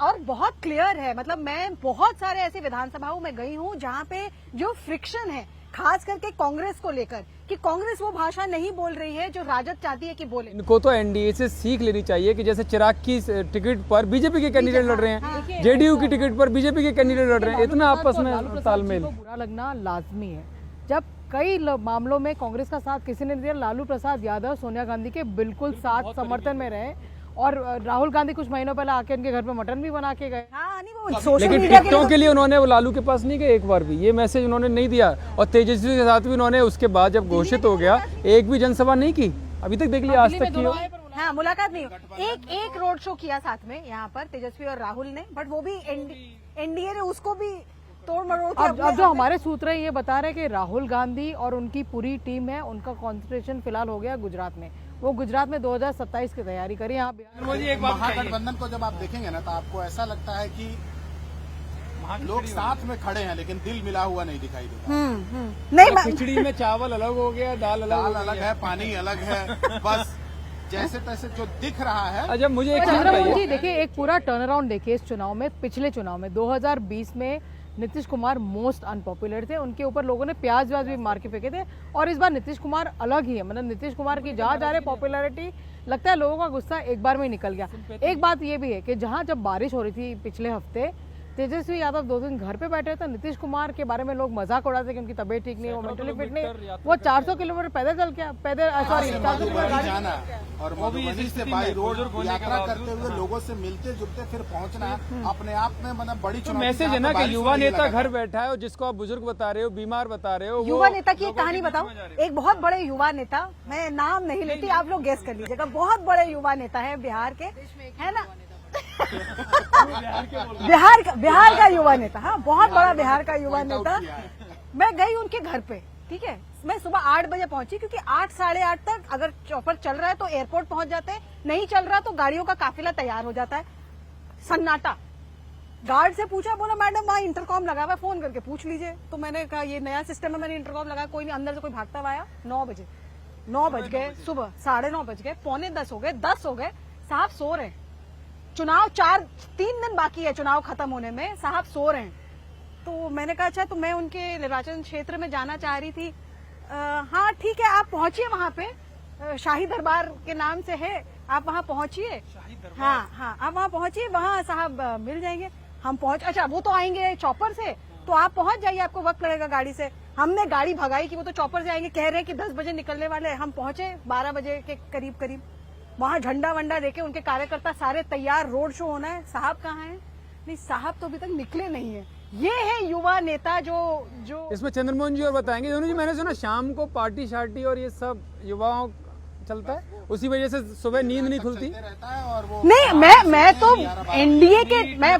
और बहुत क्लियर है, मतलब मैं बहुत सारे ऐसे विधानसभाओं में गई हूँ जहाँ पे जो फ्रिक्शन है, खास करके कांग्रेस को लेकर कि कांग्रेस वो भाषा नहीं बोल रही है जो राजद चाहती है कि बोले। इनको तो एनडीए से सीख लेनी चाहिए कि जैसे चिराग की टिकट पर बीजेपी के कैंडिडेट लड़ रहे हैं, जेडीयू की टिकट पर बीजेपी के कैंडिडेट लड़ रहे हैं, इतना आपस में तालमेल। बुरा लगना लाजमी है। जब कई मामलों में कांग्रेस का साथ किसी ने नहीं दिया, लालू प्रसाद यादव सोनिया गांधी के बिल्कुल साथ समर्थन में रहे और राहुल गांधी कुछ महीनों पहले आके उनके घर पे मटन भी बना के गए। हाँ, नहीं वो सोशल लेकिन मीडिया टिकटों के लिए उन्होंने वो लालू के पास नहीं गए एक बार भी, ये मैसेज उन्होंने नहीं दिया। और तेजस्वी के साथ भी उन्होंने उसके बाद जब घोषित हो गया एक भी जनसभा नहीं की, अभी तक देख लिया आज तक की हो। हाँ, मुलाकात नहीं हो। एक रोड शो किया साथ में यहाँ पर तेजस्वी और राहुल ने, बट वो भी एनडीए ने उसको भी तोड़ मरोड़ के अब जो हमारे सूत्र है ये बता रहे हैं कि राहुल गांधी और उनकी पूरी टीम है, उनका कॉन्सेंट्रेशन फिलहाल हो गया गुजरात में। वो गुजरात में 2027 की तैयारी करी। यहाँ महागठबंधन को जब आप देखेंगे ना तो आपको ऐसा लगता है कि लोग साथ में खड़े हैं लेकिन दिल मिला हुआ नहीं दिखाई देता। नहीं खिचड़ी में चावल अलग हो गया, दाल अलग है, पानी अलग है, बस जैसे तैसे जो दिख रहा है। अच्छा, मुझे एक चीज चंद्रमोहन बताइए, जी देखिए, एक पूरा टर्न अराउंड देखिए इस चुनाव में। पिछले चुनाव में 2020 में नीतीश कुमार मोस्ट अनपॉपुलर थे, उनके ऊपर लोगों ने प्याज व्याज भी मार के फेंके थे। और इस बार नीतीश कुमार अलग ही है, मतलब नीतीश कुमार की जहाँ जा रहे पॉपुलैरिटी, लगता है लोगों का गुस्सा एक बार में ही निकल गया। एक बात ये भी है कि जहाँ जब बारिश हो रही थी पिछले हफ्ते, तेजस्वी यादव 2 दिन घर पे बैठे थे, नीतीश कुमार के बारे में लोग मजाक उड़ाते कि उनकी तबीयत ठीक नहीं है, वो मेंटली फिट नहीं है। वो 400 किलोमीटर पैदल चल के जाना और मधुबनी से बाई रोड यात्रा करते हुए लोगों से मिलते जुलते फिर पहुंचना अपने आप में मतलब बड़ी तो मैसेज है ना कि युवा नेता घर बैठा है और जिसको आप बुजुर्ग बता रहे हो, बीमार बता रहे हो। युवा नेता की एक कहानी बताऊं। एक बहुत बड़े युवा नेता, मैं नाम नहीं लेती, आप लोग गेस कर लीजिएगा, बहुत बड़े युवा नेता है बिहार के, है ना। बिहार का युवा नेता, हाँ बहुत बड़ा बिहार का युवा नेता। मैं गई उनके घर पे, ठीक है। मैं सुबह 8 बजे पहुंची क्योंकि 8 साढ़े 8 तक अगर चॉपर चल रहा है तो एयरपोर्ट पहुंच जाते हैं, नहीं चल रहा तो गाड़ियों का काफिला तैयार हो जाता है। सन्नाटा। गार्ड से पूछा, बोला मैडम वहाँ इंटरकॉम लगा हुआ है, फोन करके पूछ लीजिए। तो मैंने कहा ये नया सिस्टम है, मैंने इंटरकॉम लगाया, कोई नहीं। अंदर से कोई भागता हुआ आया। 9 बजे, 9 बज गए, सुबह 9:30 बज गए, 9:45 हो गए, 10 हो गए, साहब सो रहे हैं। चुनाव 3 दिन बाकी है चुनाव खत्म होने में, साहब सो रहे हैं। तो मैंने कहा अच्छा, तो मैं उनके निर्वाचन क्षेत्र में जाना चाह रही थी। हाँ ठीक है, आप पहुंचिए वहां पे, शाही दरबार के नाम से है, आप वहां पहुंचिए। हाँ, आप वहां पहुंचिए, वहां साहब मिल जाएंगे। हम पहुंच, अच्छा वो तो आएंगे चॉपर से, तो आप पहुंच जाइए, आपको वक्त लगेगा गाड़ी से। हमने गाड़ी भगाई कि वो तो चॉपर से आएंगे, कह रहे हैं कि 10 बजे निकलने वाले हैं। हम पहुंचे 12 बजे के करीब। वहां झंडा वंडा देके उनके कार्यकर्ता सारे तैयार, रोड शो होना है। साहब कहाँ हैं? नहीं, साहब तो अभी तक निकले नहीं है। ये है युवा नेता जो इसमें चंद्रमोहन जी और बताएंगे। दोनों जी, मैंने सुना शाम को पार्टी शार्टी और ये सब युवाओं चलता है, उसी वजह से सुबह नींद नहीं खुलती रहता है। और वो नहीं, मैं तो एनडीए के मैं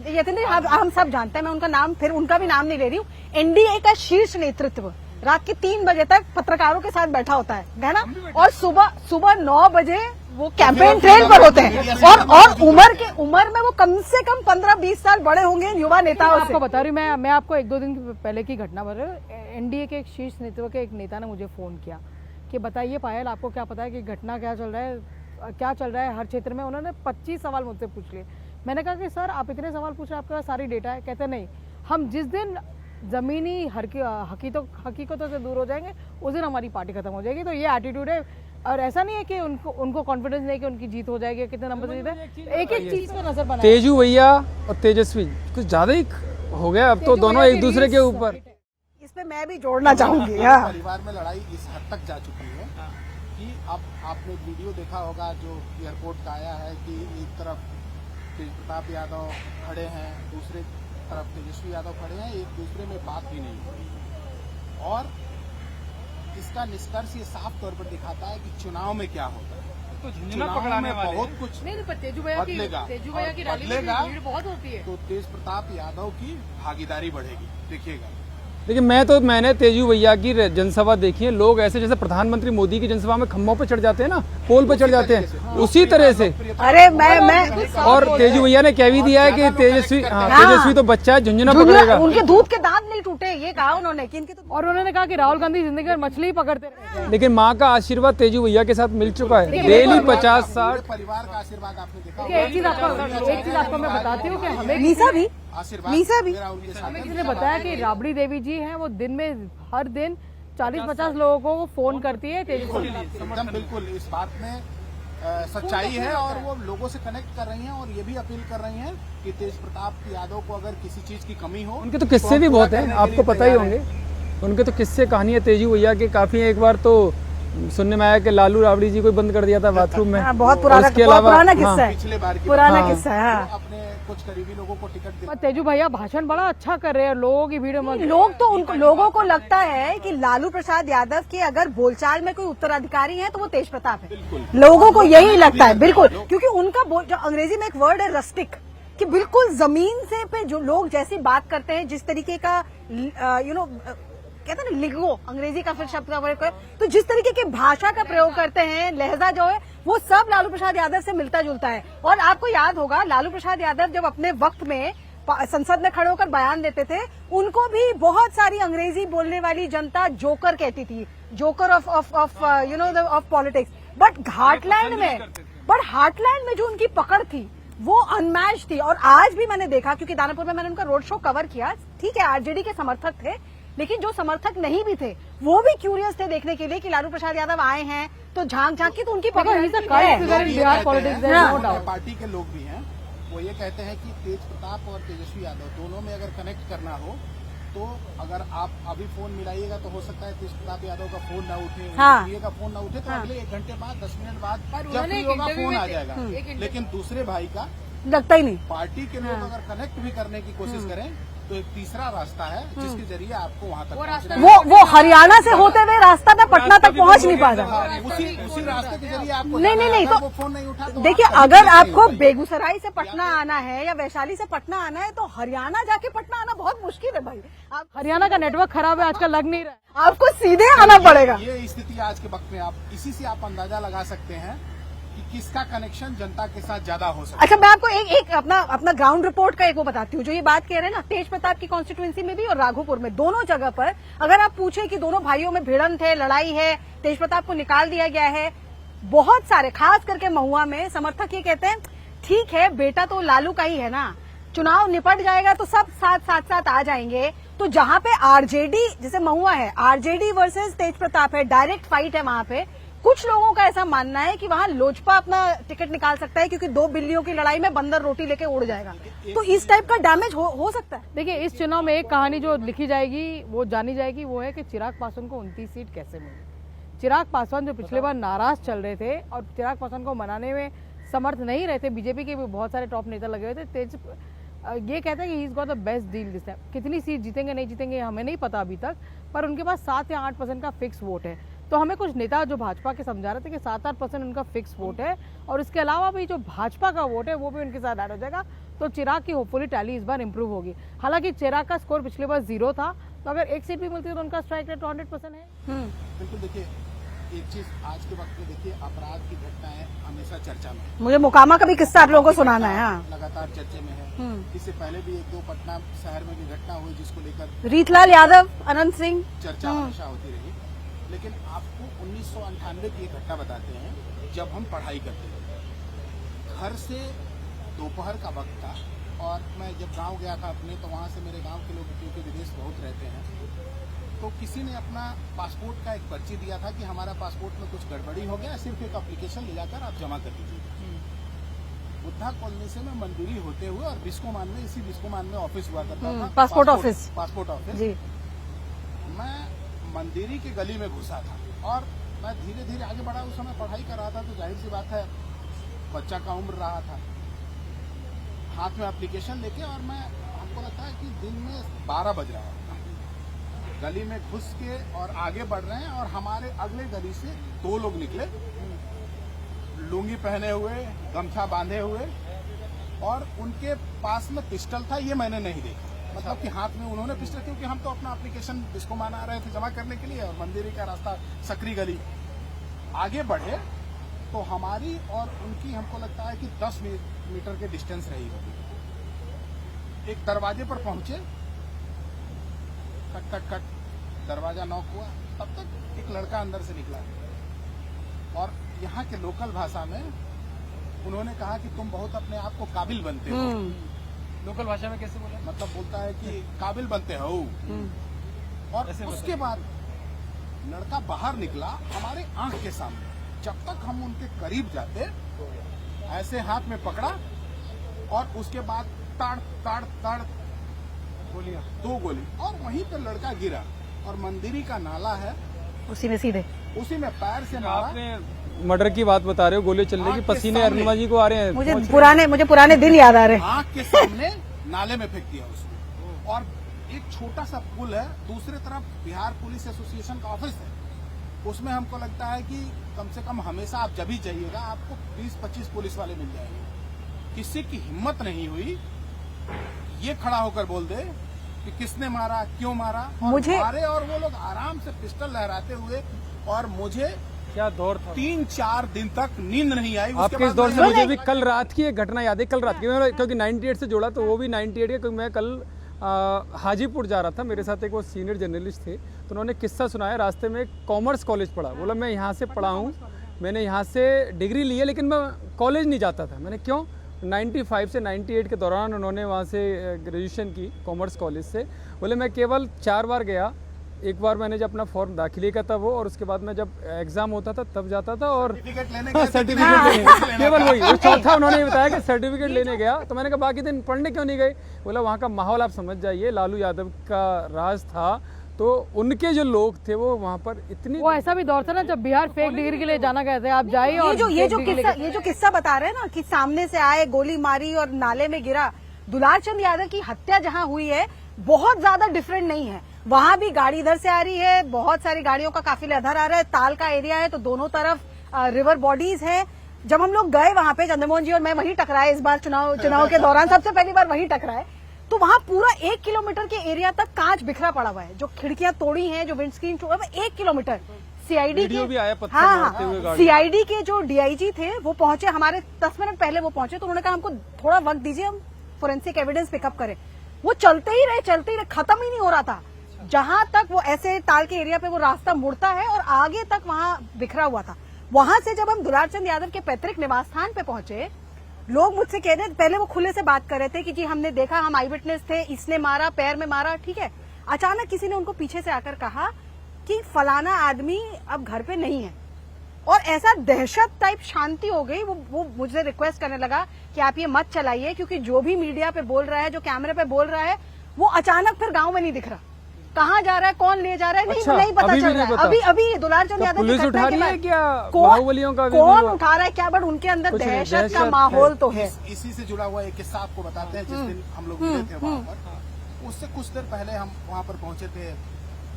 ये तो नहीं, हम सब जानते हैं, मैं उनका नाम फिर उनका भी नाम नहीं ले रही हूँ। एनडीए का शीर्ष नेतृत्व रात के 3 बजे तक पत्रकारों के साथ बैठा होता है ना, और सुबह 9 बजे वो कैंपेन ट्रेल पर होते हैं। और उम्र में वो कम से कम 15-20 साल बड़े होंगे युवा नेताओं से। आपको बता रही हूँ मैं आपको 1-2 दिन पहले की घटना बता रही हूँ। एनडीए के एक शीर्ष नेतृत्व के एक नेता ने मुझे फोन किया कि बताइए पायल, आपको क्या पता है कि घटना क्या चल रहा है हर क्षेत्र में। उन्होंने 25 सवाल मुझसे पूछ लिए। मैंने कहा कि सर आप इतने सवाल पूछ रहे हैं, आपके पास सारी डेटा है? कहते नहीं, हम जिस दिन जमीनी हकीकतों से दूर हो जाएंगे उस दिन हमारी पार्टी खत्म हो जाएगी। तो ये एटीट्यूड है। और ऐसा नहीं है कि उनको कॉन्फिडेंस नहीं कि उनकी जीत हो जाएगी, कितने नंबर से जीत है, एक चीज पर नजर बनाए। तेजू भैया और तेजस्वी कुछ ज्यादा ही हो गया अब तो, दोनों एक दूसरे के ऊपर। इस पे मैं भी जोड़ना चाहूंगी। हाँ, परिवार में लड़ाई इस हद तक जा चुकी है कि अब आपने वीडियो देखा होगा जो एयरपोर्ट का आया है कि एक तरफ तेज प्रताप यादव खड़े हैं, दूसरे तरफ तेजस्वी यादव खड़े हैं, एक दूसरे में बात भी नहीं हो रही। और इसका निष्कर्ष ये साफ तौर पर दिखाता है कि चुनाव में क्या होता है। तो झुंझुना पकड़ाने वाले बहुत कुछ तेजू भैया की रैली में भीड़ बहुत होती है, तो तेज प्रताप यादव की भागीदारी बढ़ेगी, देखिएगा। लेकिन मैंने तेजू भैया की जनसभा देखी है। लोग ऐसे जैसे प्रधानमंत्री मोदी की जनसभा में खम्भों पे चढ़ जाते हैं ना, पोल पे चढ़ जाते हैं, उसी तरह से। अरे मैं और तेजू भैया ने कह भी दिया है कि तेजस्वी तो बच्चा है, झुंझुना पकड़ेगा। उनके दूध के दांत नहीं टूटे, ये कहा उन्होंने कि इनके तो। और उन्होंने कहा कि राहुल गांधी जिंदगी में मछली ही पकड़ते रहे। लेकिन माँ का आशीर्वाद तेजू भैया के साथ मिल चुका है, डेली 50-60। परिवार का आशीर्वाद आपने देखा। एक चीज आपको मैं बताती हूँ कि हमें निशा भी आशीर्वाद मीसा भी। मेरा उनके साथ है। किसी ने बताया कि राबड़ी देवी जी हैं, वो दिन में हर दिन 40-50 लोगों को फोन करती है तेजस्वी। एकदम बिल्कुल इस बात में सच्चाई है और वो लोगों से कनेक्ट कर रही हैं और ये भी अपील कर रही हैं कि तेज प्रताप यादव को अगर किसी चीज की कमी हो उनके तो किस्से भी बहुत हैं, आपको पता ही होंगे। उनके तो किस्से कहानियां तेजू भैया के काफी हैं। एक बार तो सुनने में आया कि लालू राबड़ी जी को बंद कर दिया था बाथरूम में। बहुत और पुराना उसके बहुत अलावा पुराना किस्सा है, पिछले बार की पुराना हाँ। किस्सा है। हाँ। अपने कुछ करीबी लोगों को टिकट दे। पर तेजू भैया भाषण बड़ा अच्छा कर रहे हैं, लोगों की भीड़ में लोग तो उनको लोगों को लगता है कि लालू प्रसाद यादव के अगर बोलचाल में कोई उत्तराधिकारी है तो वो तेज प्रताप है। लोगों को यही लगता है बिल्कुल, क्योंकि उनका जो अंग्रेजी में एक वर्ड है रस्टिक, कि बिल्कुल जमीन से पे जो लोग जैसी बात करते हैं, जिस तरीके का कहते हैं ना लिगो, अंग्रेजी का फिर शब्द का प्रयोग करें, तो जिस तरीके की भाषा का प्रयोग करते हैं, लहजा जो है वो सब लालू प्रसाद यादव से मिलता जुलता है। और आपको याद होगा लालू प्रसाद यादव जब अपने वक्त में संसद में खड़े होकर बयान देते थे, उनको भी बहुत सारी अंग्रेजी बोलने वाली जनता जोकर कहती थी, joker of politics. But heartland में जो उनकी पकड़ थी वो अनमैच थी। और आज भी मैंने देखा, क्योंकि दानापुर में मैंने उनका रोड शो कवर किया, ठीक है आरजेडी के समर्थक थे, लेकिन जो समर्थक नहीं भी थे वो भी क्यूरियस थे देखने के लिए कि लालू प्रसाद यादव आए हैं तो झांक की तो उनकी पकड़ he's a cult figure in Bihar politics, no doubt. Party के लोग भी हैं, वो ये कहते हैं कि तेज प्रताप और तेजस्वी यादव दोनों में अगर कनेक्ट करना हो तो अगर आप अभी फोन मिलाइएगा तो हो सकता है तेज प्रताप यादव का फोन ना उठे, हाँ। का फोन ना उठे, तो अगले 1 घंटे बाद 10 मिनट बाद जब उन्होंने फ्री एक होगा इंटरव्यू फोन में आ जाएगा। लेकिन दूसरे भाई का लगता ही नहीं। पार्टी के लोग अगर कनेक्ट भी करने की कोशिश करें तो एक तीसरा रास्ता है जिसके जरिए आपको वहां तक पहुंचना है। वो हरियाणा से होते हुए रास्ता में पटना तक पहुंच नहीं पाता। उसी रास्ते के जरिए आपको नहीं तो तो फोन नहीं उठा तो देखिए, अगर आपको बेगूसराय से पटना आना है या वैशाली से पटना आना है तो हरियाणा जाके पटना आना बहुत मुश्किल है भाई। आप हरियाणा का नेटवर्क खराब है आजकल, लग नहीं रहा है। आपको सीधे आना पड़ेगा। ये स्थिति आज के वक्त में आप इसी से आप अंदाजा लगा सकते हैं कि किसका कनेक्शन जनता के साथ ज्यादा हो सकता है। अच्छा, मैं आपको एक अपना ग्राउंड रिपोर्ट का एक वो बताती हूँ। जो ये बात कह रहे हैं ना, तेज प्रताप की कॉन्स्टिट्यूएंसी में भी और राघोपुर में, दोनों जगह पर अगर आप पूछे कि दोनों भाइयों में भिड़ंत है, लड़ाई है, तेज प्रताप को निकाल दिया गया है, बहुत सारे खास करके महुआ में समर्थक ये कहते हैं ठीक है बेटा तो लालू का ही है ना, चुनाव निपट जाएगा तो सब साथ आ जाएंगे। तो जहां पे आरजेडी, जैसे महुआ है, आरजेडी वर्सेस तेज प्रताप है, डायरेक्ट फाइट है वहां पे, कुछ लोगों का ऐसा मानना है कि वहां लोजपा अपना टिकट निकाल सकता है, क्योंकि 2 बिल्लियों की लड़ाई में बंदर रोटी लेके उड़ जाएगा। तो इस टाइप का डैमेज हो सकता है। देखिए, इस चुनाव में एक कहानी जो लिखी जाएगी, वो जानी जाएगी, वो है कि चिराग पासवान को 29 सीट कैसे मिली। चिराग पासवान जो पिछले बार नाराज चल रहे थे और चिराग पासवान को मनाने में समर्थ नहीं रहे थे, बीजेपी के भी बहुत सारे टॉप नेता लगे हुए थे। ये कहते हैं कि he is got the best deal this time. कितनी सीट जीतेंगे नहीं जीतेंगे हमें नहीं पता अभी तक, पर उनके पास 7 या 8% का फिक्स वोट है। तो हमें कुछ नेता जो भाजपा के समझा रहे थे कि 7-8% उनका फिक्स वोट है, और उसके अलावा भी जो भाजपा का वोट है वो भी उनके साथ ऐड हो जाएगा। तो चिराग की होपफुली टैली इस बार इंप्रूव होगी। हालांकि चिराग का स्कोर पिछले बार 0 था, तो अगर एक सीट भी मिलती है तो उनका स्ट्राइक रेट 100% है। बिल्कुल। देखिए, एक चीज आज के वक्त में देखिए, अपराध की घटनाएं हमेशा चर्चा में है। मुझे मोकामा का भी किस्सा आप लोगों को सुनाना है। हाँ। लगातार चर्चे में है। इससे पहले भी 1-2 पटना शहर में भी घटना हुई जिसको लेकर रीतलाल यादव, अनंत सिंह, चर्चा हमेशा होती रही। लेकिन आपको 1998 की एक घटना बताते हैं, जब हम पढ़ाई करते थे। घर से दोपहर का वक्त था और मैं जब गांव गया था अपने, तो वहां से मेरे गांव के लोग, क्योंकि विदेश बहुत रहते हैं, तो किसी ने अपना पासपोर्ट का एक पर्ची दिया था कि हमारा पासपोर्ट में कुछ गड़बड़ी हो गया, सिर्फ एक एप्लीकेशन ले जाकर आप जमा कर दीजिए। बुद्धा कॉलोनी से मैं मंदिरी होते हुए और बिस्कोमान में, इसी बिस्कोमान में ऑफिस हुआ करता था, पासपोर्ट ऑफिस जी। मैं मंदिरी की गली में घुसा था और मैं धीरे धीरे आगे बढ़ा। उस समय पढ़ाई कर रहा था, तो जाहिर सी बात है बच्चा का उम्र रहा था, हाथ में एप्लीकेशन लेके, और मैं, हमको लगता है कि दिन में 12 बज रहा था, गली में घुस के और आगे बढ़ रहे हैं, और हमारे अगले गली से 2 लोग निकले, लुंगी पहने हुए, गमछा बांधे हुए, और उनके पास में पिस्टल था। ये मैंने नहीं देखा, मतलब कि हाथ में उन्होंने पिस्टल, क्योंकि हम तो अपना एप्लीकेशन जिसको माना रहे थे जमा करने के लिए, और मंदिरी का रास्ता सकरी गली आगे बढ़े तो हमारी और उनकी, हमको लगता है कि 10 मीटर के डिस्टेंस रही होगी। एक दरवाजे पर पहुंचे, खट खट खट दरवाजा नॉक हुआ, तब तक एक लड़का अंदर से निकला और यहाँ के लोकल भाषा में उन्होंने कहा कि तुम बहुत अपने आप को काबिल बनते हो, लोकल भाषा में कैसे बोला? मतलब बोलता है कि काबिल बनते हो। और ऐसे उसके बाद लड़का बाहर निकला हमारे आंख के सामने। जब तक हम उनके करीब जाते ऐसे हाथ में पकड़ा और उसके बाद ताड़ ताड़ ताड़ गोलियां, 2 गोली और वहीं पर लड़का गिरा। और मंदिरी का नाला है उसी में सीधे उसी में पैर से मारा। आपने मर्डर की बात बता रहे हो, गोली चलने की, आँख के पसीने सामने। अरुणिमा जी को आ रहे हैं। मुझे पुराने दिन याद आ रहे हैं। आंख के सामने नाले में फेंक दिया उसने। और एक छोटा सा पुल है, दूसरी तरफ बिहार पुलिस एसोसिएशन का ऑफिस है। उसमें हमको लगता है कि कम से कम हमेशा आप जब भी जाइएगा आपको 20-25 पुलिस वाले मिल जाएंगे। किसी की हिम्मत नहीं हुई ये खड़ा होकर बोल दे कि किसने मारा, क्यों मारा। और मुझे- मारे और वो लोग आराम से पिस्टल लहराते हुए। और मुझे क्या दौर था 3-4 दिन तक नींद नहीं आई। उसके आपके इस बाद दौर से। मैंने- मुझे भी कल रात की एक घटना याद है, कल रात की, मैं क्योंकि 98 से जोड़ा तो वो भी 98 है, क्योंकि मैं कल हाजीपुर जा रहा था, मेरे साथ एक वो सीनियर जर्नलिस्ट थे, तो उन्होंने किस्सा सुनाया। रास्ते में कॉमर्स कॉलेज पढ़ा, बोला मैं यहाँ से पढ़ा हूँ, मैंने यहाँ से डिग्री ली है, लेकिन मैं कॉलेज नहीं जाता था। मैंने क्यों? 95 से 98 के दौरान उन्होंने वहाँ से ग्रेजुएशन की कॉमर्स कॉलेज से। बोले मैं केवल 4 बार गया, एक बार मैंने जब अपना फॉर्म दाखिले का था वो, और उसके बाद मैं जब एग्जाम होता था तब जाता था। और सर्टिफिकेट लेने हाँ, गए थे, सर्टिफिकेट लेने, केवल वही। और चौथा उन्होंने ये बताया कि सर्टिफिकेट लेने गया, तो मैंने कहा बाकी दिन पढ़ने क्यों नहीं गए? बोला वहाँ का माहौल आप समझ जाइए, लालू यादव का राज था, तो उनके जो लोग थे वो वहाँ पर इतनी। वो ऐसा भी दौर था ना जब बिहार फेक डिग्री के लिए जाना गए थे, आप जाइए और ये जो किस्सा बता रहे हैं ना कि सामने से आए, गोली मारी और नाले में गिरा। दुलार चंद यादव की हत्या जहां हुई है बहुत ज्यादा डिफरेंट नहीं है। वहां भी गाड़ी इधर से आ रही है, बहुत सारी गाड़ियों का काफिला इधर आ रहा है, ताल का एरिया है, तो दोनों तरफ रिवर बॉडीज है। जब हम लोग गए वहां पे, चंद्रमोहन जी और मैं वहीं टकराए इस बार चुनाव के दौरान, सबसे पहली बार वहीं टकराए। तो वहां पूरा 1 किलोमीटर के एरिया तक कांच बिखरा पड़ा हुआ है, जो खिड़कियां तोड़ी हैं, जो विंडस्क्रीन टूटा है, 1 किलोमीटर। सीआईडी वीडियो के भी आया पत्थर हाँ मारते हुए गाड़ी। सीआईडी के जो डीआईजी थे वो पहुंचे, हमारे 10 मिनट पहले वो पहुंचे, तो उन्होंने कहा हमको थोड़ा वक्त दीजिए, हम फोरेंसिक एविडेंस पिकअप करें। वो चलते ही रहे, खत्म ही नहीं हो रहा था। जहां तक वो ऐसे ताल के एरिया पे वो रास्ता मुड़ता है और आगे तक वहां बिखरा हुआ था। वहां से जब हम दुलार चंद यादव के पैतृक निवास स्थान पे पहुंचे, लोग मुझसे कह रहे, पहले वो खुले से बात कर रहे थे कि जी हमने देखा, हम आई विटनेस थे, इसने मारा, पैर में मारा, ठीक है। अचानक किसी ने उनको पीछे से आकर कहा कि फलाना आदमी अब घर पे नहीं है, और ऐसा दहशत टाइप शांति हो गई। वो मुझे रिक्वेस्ट करने लगा कि आप ये मत चलाइए, क्योंकि जो भी मीडिया पे बोल रहा है, जो कैमरे पे बोल रहा है, वो अचानक फिर गांव में नहीं दिख रहा। कहाँ जा रहा है, कौन ले जा रहा है, अच्छा, नहीं पता अभी चल भी रहा नहीं है। पता। अभी दुलार चंद तो यादव पुलिस की घटना उठा के रही है बाद क्या? बाहुबलियों का कौन वीडियो? उठा रहा है क्या, बट उनके अंदर कुछ नहीं, दहशत का दहशत माहौल तो है। इसी से जुड़ा हुआ एक किस्सा आपको बताते हैं। जिस दिन हम लोग मिले थे वहाँ पर, उससे कुछ देर पहले हम वहाँ पर पहुंचे थे,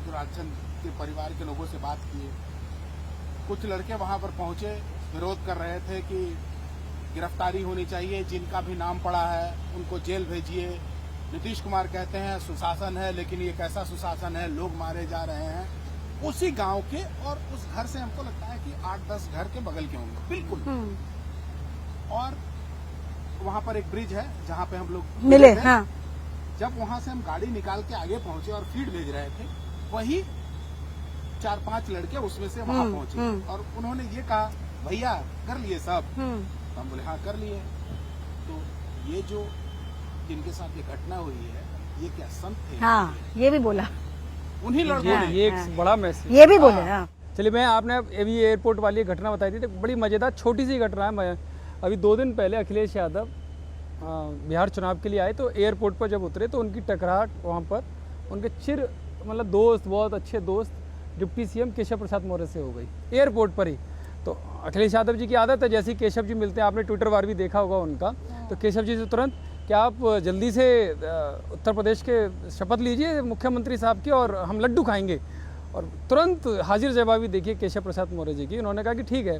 दुलारचंद के परिवार के लोगों से बात किए। कुछ लड़के वहाँ पर पहुंचे, विरोध कर रहे थे कि गिरफ्तारी होनी चाहिए, जिनका भी नाम पड़ा है उनको जेल भेजिए। नीतीश कुमार कहते हैं सुशासन है, लेकिन ये कैसा सुशासन है, लोग मारे जा रहे हैं। उसी गांव के, और उस घर से हमको लगता है कि 8-10 घर के बगल के होंगे बिल्कुल। और वहां पर एक ब्रिज है जहां पे हम लोग मिले थे। हाँ। जब वहां से हम गाड़ी निकाल के आगे पहुंचे और फीड भेज रहे थे, वही 4-5 लड़के उसमें से वहां पहुंचे और उन्होंने ये कहा, भैया कर लिए सब? तो हम बोले हाँ कर लिए। तो ये जो जिनके साथ ये घटना हुई है, ये क्या संत थे? हाँ, ये भी बोला, उन्हीं लड़कों ने। ये एक बड़ा मैसेज। ये भी बोले। हाँ। चलिए, मैं आपने अभी एयरपोर्ट वाली घटना बताई थी, तो बड़ी मज़ेदार छोटी सी घटना है। मैं अभी 2 दिन पहले अखिलेश यादव बिहार चुनाव के लिए आए, तो एयरपोर्ट पर जब उतरे तो उनकी टकराहट वहाँ पर उनके मतलब दोस्त, बहुत अच्छे दोस्त डिप्टी सीएम केशव प्रसाद मौर्य से हो गई एयरपोर्ट पर ही। तो अखिलेश यादव जी की आदत है, जैसे ही केशव जी मिलते हैं, आपने ट्विटर वार भी देखा होगा उनका, तो केशव जी से तुरंत कि आप जल्दी से उत्तर प्रदेश के शपथ लीजिए मुख्यमंत्री साहब की और हम लड्डू खाएंगे। और तुरंत हाजिर जवाबी देखिए केशव प्रसाद मौर्य जी की, उन्होंने कहा कि ठीक है,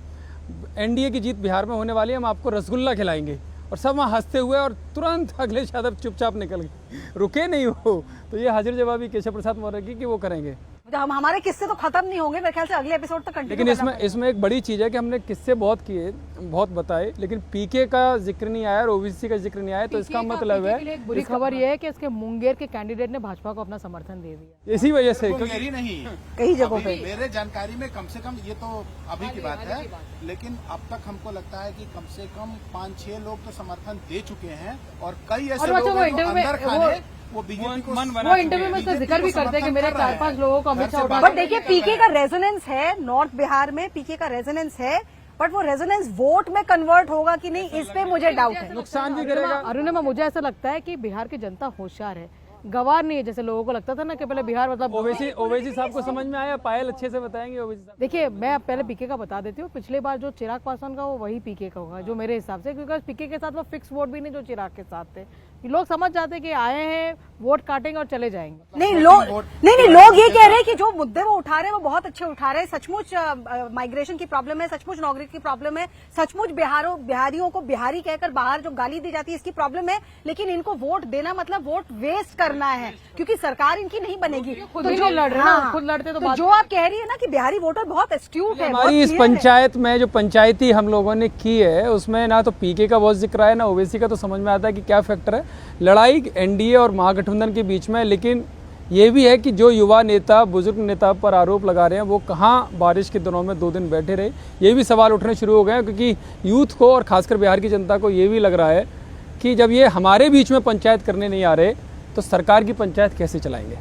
एनडीए की जीत बिहार में होने वाली है, हम आपको रसगुल्ला खिलाएंगे। और सब वहाँ हंसते हुए, और तुरंत अखिलेश यादव चुपचाप निकल गए, रुके नहीं हो। तो ये हाजिर जवाबी केशव प्रसाद मौर्य की कि वो करेंगे। हम हमारे किस्से तो खत्म नहीं होंगे, मेरे ख्याल से अगले एपिसोड तक कंटिन्यू लेकिन इसमें एक बड़ी चीज़ है कि हमने किस्से बहुत किए, बहुत बताए, लेकिन पीके का जिक्र नहीं आया और ओबीसी का जिक्र नहीं आया। तो इसका मतलब है एक बुरी खबर ये है कि इसके मुंगेर के कैंडिडेट ने भाजपा को अपना समर्थन दे दिया। इसी वजह से मुंगेरी नहीं, कई जगहों अभी पे मेरे जानकारी में कम से कम, ये तो अभी की बात है, लेकिन अब तक हमको लगता है कि कम से कम 5-6 लोग तो समर्थन दे चुके हैं और कई ऐसे और अच्छा, लोग वो हैं जो इंटरव्यू में अंदर खाने वो बीजेपी को वो इंटरव्यू में इसका जिक्र भी करते हैं कि मेरे 4-5 लोगों को अमित शाह उठा बट देखिए पीके का रेजोनेंस है, नॉर्थ बिहार में पीके का रेजोनेंस है, बट वो रेजोनेंस वोट में कन्वर्ट होगा कि नहीं, इस पे मुझे डाउट है। नुकसान भी करेगा। अरुणिमा, मुझे ऐसा लगता है कि बिहार की जनता होशियार है, गवार नहीं है जैसे लोगों को लगता था ना कि पहले बिहार मतलब। ओवैसी साहब को समझ में आया? पायल अच्छे से बताएंगे ओवैसी साहब। देखिए मैं पहले पीके का बता देती हूँ, पिछले बार जो चिराग पासवान का वो वही पीके का होगा जो मेरे हिसाब से, क्योंकि पीके के साथ वो फिक्स वोट भी नहीं जो चिराग के साथ थे। लोग समझ जाते कि आए हैं वोट काटेंगे और चले जाएंगे। नहीं लोग ये कह रहे हैं कि जो मुद्दे वो उठा रहे हैं वो बहुत अच्छे उठा रहे हैं। सचमुच माइग्रेशन की प्रॉब्लम है, सचमुच नौकरी की प्रॉब्लम है, सचमुच बिहारियों को बिहारी कहकर बाहर जो गाली दी जाती है इसकी प्रॉब्लम है, लेकिन इनको वोट देना मतलब वोट वेस्ट करना है, क्योंकि सरकार इनकी नहीं बनेगी। खुद भी नहीं लड़ रहे ना, खुद लड़ते तो जो आप कह रही है ना कि बिहारी वोटर बहुत एस्ट्यूट है, हमारी इस पंचायत में जो पंचायती हम लोगों ने की है उसमें ना तो पीके का बहुत जिक्र है ना ओवैसी का। तो समझ में आता है कि क्या फैक्टर है। लड़ाई एनडीए और महागठबंधन के बीच में, लेकिन ये भी है कि जो युवा नेता, बुजुर्ग नेता पर आरोप लगा रहे हैं वो कहाँ बारिश के दिनों में 2 दिन बैठे रहे, ये भी सवाल उठने शुरू हो गए हैं। क्योंकि यूथ को और खासकर बिहार की जनता को ये भी लग रहा है कि जब ये हमारे बीच में पंचायत करने नहीं आ रहे तो सरकार की पंचायत कैसे चलाएंगे।